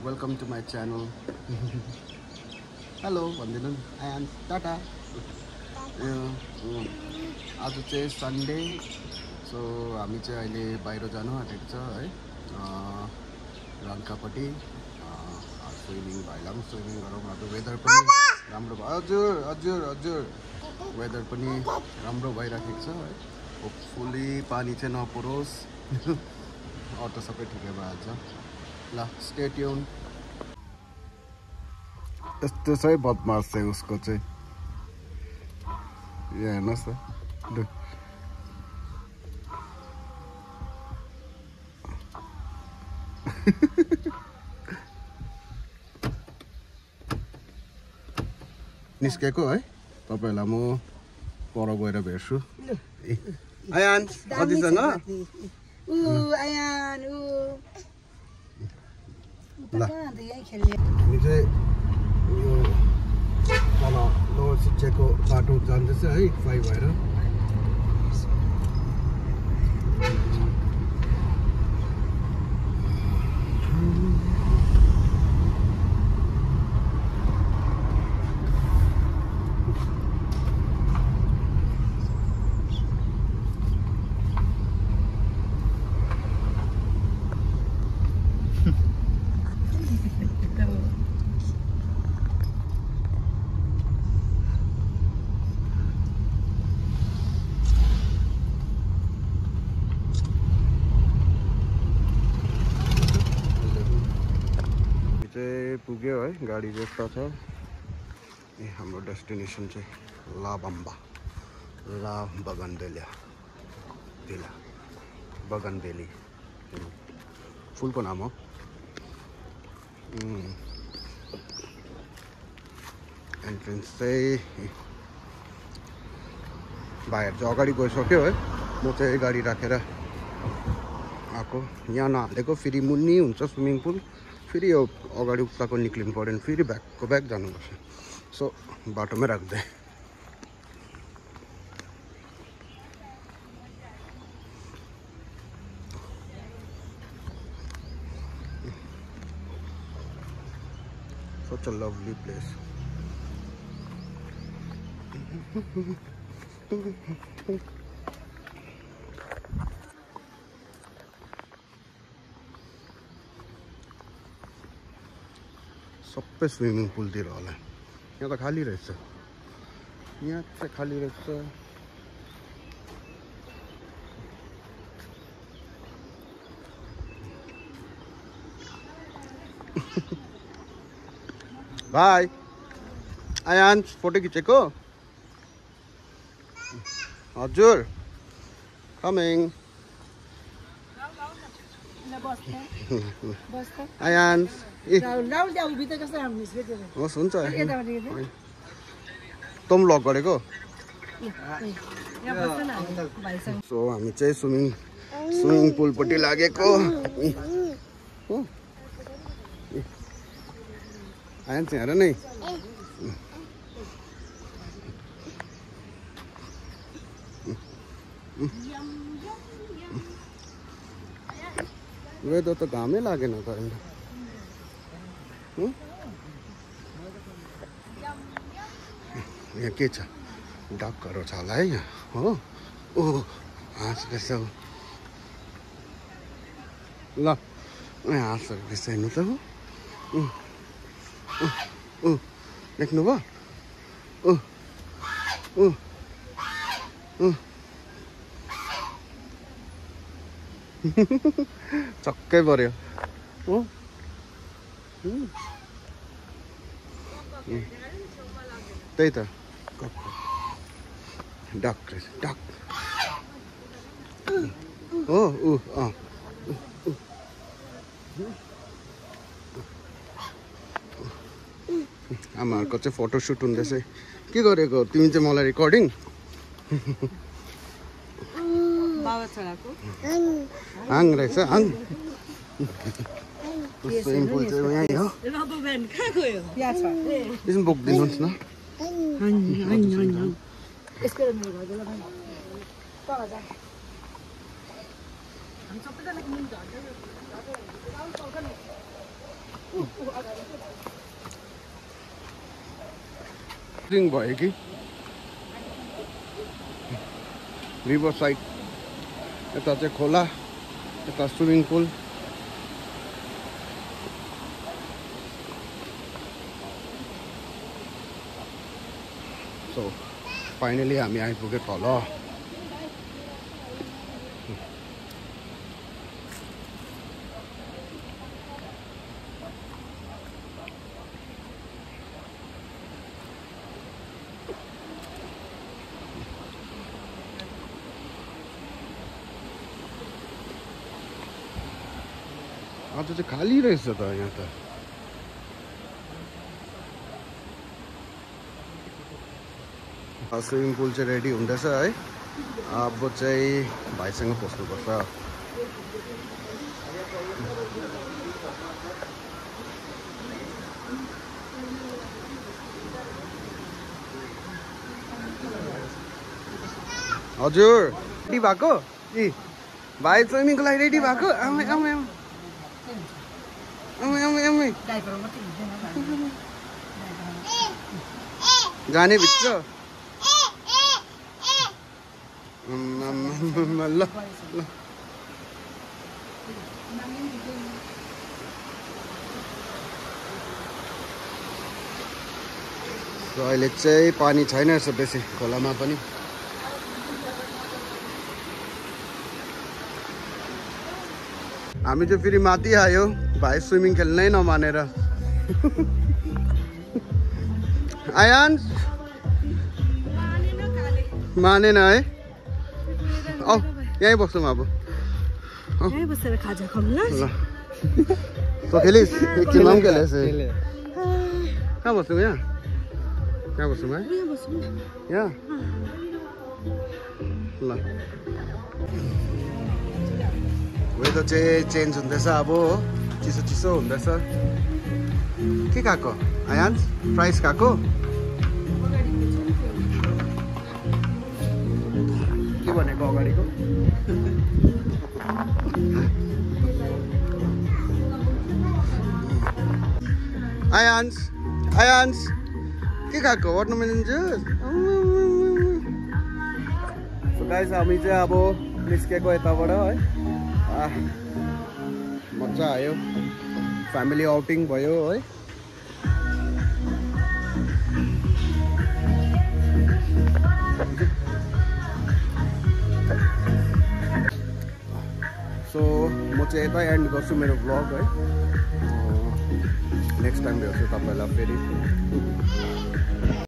Welcome to my channel. Hello, भन्दिनु आयान टाटा. आज चाहिँ सन्डे, सो हामी चाहिँ अहिले बाहिर जानु आँटेको छ है, रङ्कापट्टि स्विमिङ भइला पनि स्विमिङ गरौँ. अब वेदर पनि राम्रो भयो. हजुर हजुर हजुर वेदर पनि राम्रो भइराखेको छ है. होपफुली पानी चाहिँ नपरोस्. अरू त सबै ठिकै भइहाल्छ. ल स्टे ट्युन. यस्तो चाहिँ बदमास चाहिँ उसको चाहिँ यहाँ हेर्नुहोस् त. निस्केको है. तपाईँहरूलाई म पर गएर भेट्छु. आयान कतिसँग आयान ल हामी चाहिँ यो तल लोवर शिक्षाको बाटो जाँदैछ है, 5 भएर. पुग्यो है. गाडी जस्तो छ. हाम्रो डेस्टिनेसन चाहिँ ला बम्बा, ला बगनबेलिया भिला, बगनबेली फुलको नाम हो. एन्ट्रेन्स चाहिँ भाइहरू चाहिँ अगाडि गइसक्यो है. म चाहिँ गाडी राखेर आएको. यहाँ नहालेको फेरि मुनि हुन्छ स्विमिङ पुल. फेरि यो अगाडि उताको निक्लिनु पऱ्यो भने फेरि ब्याकको ब्याक जानुपर्छ. सो बाटोमै राख्दै such a lovely place. सबै स्विमिङ पुलतिर होला. यहाँ त खाली रहेछ. यहाँ चाहिँ खाली रहेछ. बाई आयान फोटो खिचेको. हजुर कमिङ. आयान होस् हुन्छ. तँ लक गरेको. सो हामी चाहिँ स्विमिङ पुलपट्टि लागेको. आयान चाहिँ हेर नै. वेदर त घामै लागेन त. यहाँ के छ, डकहरू छ होला है यहाँ हो. ओ हाँस रहेछ. ल हाँसहरू रहेछ हेर्नु त हो. देख्नुभयो. चक्कै पर्यो. त्यही त डक रहेछ. डक हो. आमाहरूको चाहिँ फोटोसुट हुँदैछ. के गरेको तिमी चाहिँ मलाई रेकर्डिङ. हाङ रहेछ. हाङ स्विमिङ पुल चाहिँ यहीँ हो. यसमा बोकिदिनुहोस् न. भयो कि रिभर साइड यता चाहिँ खोला यता स्विमिङ पुल सो फाइनली हामी आइपुगे तल आज चाहिँ खाली रहेछ त यहाँ त स्विमिङ पुल चाहिँ रेडी हुँदैछ है अब चाहिँ भाइसँग पस्नुपर्छ हजुर रेडी भएको ए भाइ स्विमिङको लागि रेडी भएको आमै आमै आमै आमै आमै जाने भित्र ल अहिले चाहिँ पानी छैन रहेछ बेसी खोलामा पनि हामी चाहिँ फेरि माथि आयो भाइ स्विमिङ खेल्नै नमानेर आयान्स मानेन है औ यहीँ बस्छौँ अब यहीँ बसेर खाजा खाऊँ ल तँ खेलिस् एकछिनमा पनि खेलेस् कहाँ बस्छौँ यहाँ कहाँ बस्छौँ है यहाँ ल वेदर चाहिँ चेन्ज हुँदैछ अब चिसो चिसो हुँदैछ के खाएको आयान्स फ्राइस खाएको के भनेको अगाडिको आयान्स आयान्स के खाएको वाटरमेलन जुस सो गाइस हामी चाहिँ अब निस्केको यताबाट है मजा आयो फ्यामिली आउटिङ भयो है सो म चाहिँ यतै एन्ड गर्छु मेरो भ्लग है नेक्स्ट टाइम भेट्छु तपाईँलाई फेरि